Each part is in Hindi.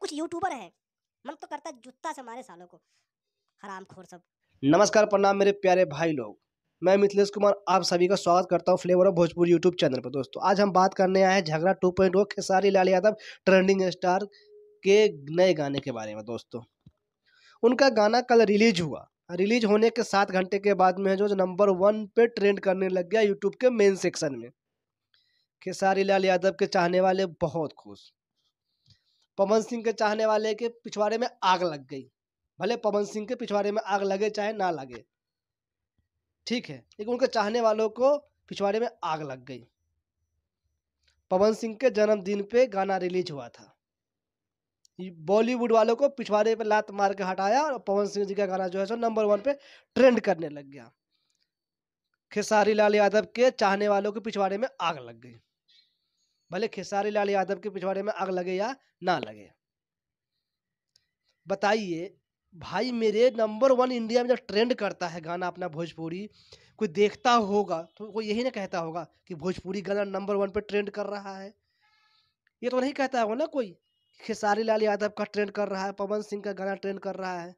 कुछ यूट्यूबर है, मन तो करता है जूता से मारे सालों को, हरामखोर सब। नमस्कार प्रणाम मेरे प्यारे भाई लोग। मैं मिथिलेश कुमार आप सभी का स्वागत करता हूं flavour of Bhojpuri YouTube channel पर। दोस्तों आज हम बात करने आए हैं झगड़ा 2.0 खेसारी लाल यादव ट्रेंडिंग स्टार के नए गाने के बारे में। दोस्तों उनका गाना कल रिलीज हुआ। रिलीज होने के 7 घंटे के बाद में जो नंबर 1 पे ट्रेंड करने लग गया यूट्यूब के मेन सेक्शन में। खेसारी लाल यादव के चाहने वाले बहुत खुश, पवन सिंह के चाहने वाले के पिछवाड़े में आग लग गई। भले पवन सिंह के पिछवाड़े में आग लगे चाहे ना लगे, ठीक है, लेकिन उनके चाहने वालों को पिछवाड़े में आग लग गई। पवन सिंह के जन्मदिन पे गाना रिलीज हुआ था, बॉलीवुड वालों को पिछवाड़े पे लात मार के हटाया और पवन सिंह जी का गाना जो है सो नंबर 1 पे ट्रेंड करने लग गया। खेसारी लाल यादव के चाहने वालों के पिछवाड़े में आग लग गई। भले खेसारी लाल यादव के पिछवाड़े में आग लगे या ना लगे, बताइए भाई मेरे, नंबर 1 इंडिया में जब ट्रेंड करता है गाना अपना भोजपुरी, कोई देखता होगा तो कोई यही ना कहता होगा कि भोजपुरी गाना नंबर 1 पे ट्रेंड कर रहा है। ये तो नहीं कहता होगा ना कोई, खेसारी लाल यादव का ट्रेंड कर रहा है, पवन सिंह का गाना ट्रेंड कर रहा है।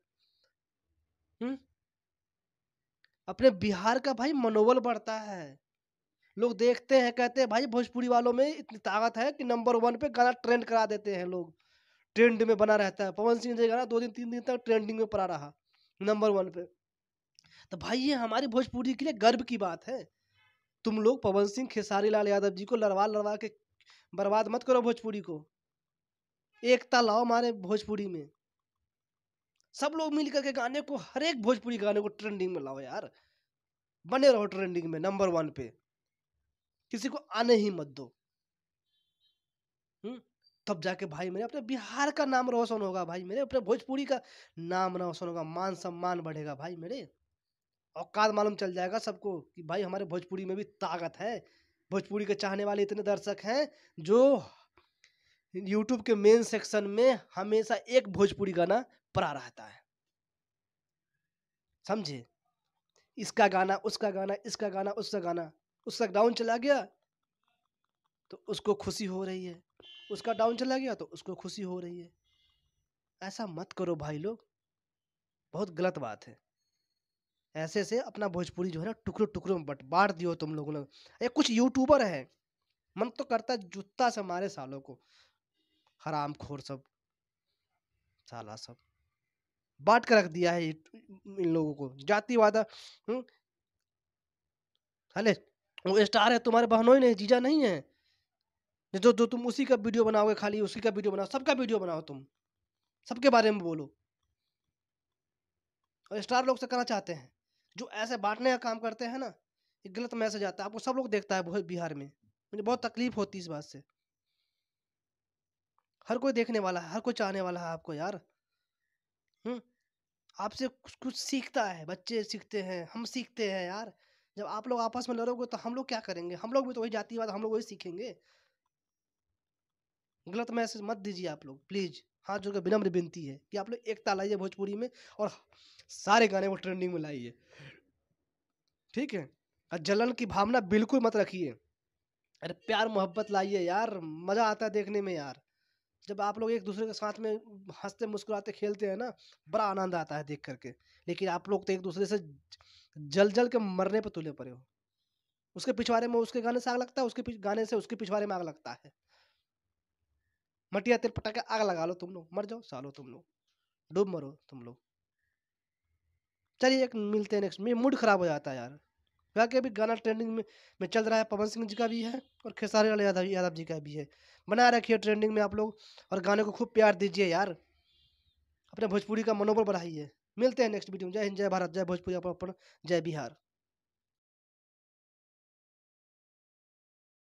अपने बिहार का भाई मनोबल बढ़ता है, लोग देखते हैं कहते हैं भाई भोजपुरी वालों में इतनी ताकत है कि नंबर 1 पे गाना ट्रेंड करा देते हैं लोग, ट्रेंड में बना रहता है। पवन सिंह जी गाना 2 दिन 3 दिन तक ट्रेंडिंग में पड़ा रहा नंबर 1 पे। तो भाई ये हमारी भोजपुरी के लिए गर्व की बात है। तुम लोग पवन सिंह खेसारी लाल यादव जी को लड़वा लड़वा के बर्बाद मत करो भोजपुरी को, एकता लाओ हमारे भोजपुरी में। सब लोग मिल करके गाने को, हर एक भोजपुरी गाने को ट्रेंडिंग में लाओ यार, बने रहो ट्रेंडिंग में नंबर 1 पे, किसी को आने ही मत दो। तब जाके भाई मेरे अपने बिहार का नाम रोशन होगा, भाई मेरे अपने भोजपुरी का नाम रोशन होगा, मान सम्मान बढ़ेगा भाई मेरे, औकात मालूम चल जाएगा सबको कि भाई हमारे भोजपुरी में भी ताकत है। भोजपुरी के चाहने वाले इतने दर्शक हैं जो यूट्यूब के मेन सेक्शन में हमेशा एक भोजपुरी गाना पड़ा रहता है, समझे। इसका गाना उसका गाना, इसका गाना उसका गाना, उसका डाउन चला गया तो उसको खुशी हो रही है, उसका डाउन चला गया तो उसको खुशी हो रही है। ऐसा मत करो भाई लोग, बहुत गलत बात है। ऐसे से अपना भोजपुरी जो है ना टुकड़ों टुकड़ों में बांट दियो तुम लोगों ने। ये कुछ यूट्यूबर है, मन तो करता है जूता से मारे सालों को, हरामखोर सब, साला सब बांट कर रख दिया है इन लोगों को, जातिवाद। अरे वो स्टार है, तुम्हारे बहनों ही नहीं, जीजा नहीं है, जो जो तुम उसी का वीडियो बनाओगे, खाली उसी का वीडियो बनाओ, सबका वीडियो बनाओ, तुम सबके बारे में बोलो। और स्टार लोग से करना चाहते हैं जो ऐसे बांटने का काम करते हैं ना, ये गलत मैसेज आता है आपको, सब लोग देखता है बहुत बिहार में, मुझे बहुत तकलीफ होती है इस बात से। हर कोई देखने वाला है, हर कोई चाहने वाला है आपको यार। आपसे कुछ कुछ सीखता है, बच्चे सीखते हैं, हम सीखते हैं यार। जब आप लोग आपस में लड़ोगे तो हम लोग क्या करेंगे, हम लोग भी तो वही जातिवाद, हम लोग वही सीखेंगे। गलत मैसेज मत दीजिए आप लोग प्लीज, हाथ जोड़ के विनम्र विनती है कि आप लोग एकता लाइए भोजपुरी में और सारे गाने को ट्रेंडिंग में लाइए, ठीक है। और जलन की भावना बिल्कुल मत रखिए, अरे प्यार मोहब्बत लाइए यार, मजा आता है देखने में यार। जब आप लोग एक दूसरे के साथ में हंसते मुस्कुराते खेलते हैं ना, बड़ा आनंद आता है देख करके। लेकिन आप लोग तो एक दूसरे से जल जल के मरने पर तुले पड़े हो, उसके पिछवाड़े में उसके गाने से आग लगता है, उसके गाने से उसके पिछवाड़े में आग लगता है। मटिया तेल पटा के आग लगा लो, तुम लोग मर जाओ सालो, तुम लोग डूब मरो तुम लोग। चलिए एक मिलते हैं नेक्स्ट में, मूड खराब हो जाता है यार। बाकी अभी गाना ट्रेंडिंग में चल रहा है, पवन सिंह जी का भी है और खेसारी लाल यादव जी का भी है। बना रखिए ट्रेंडिंग में आप लोग, और गाने को खूब प्यार दीजिए यार, अपने भोजपुरी का मनोबल बढ़ाइए। मिलते हैं नेक्स्ट वीडियो में। जय हिंद, जय भारत, जय भोजपुरी, जय बिहार।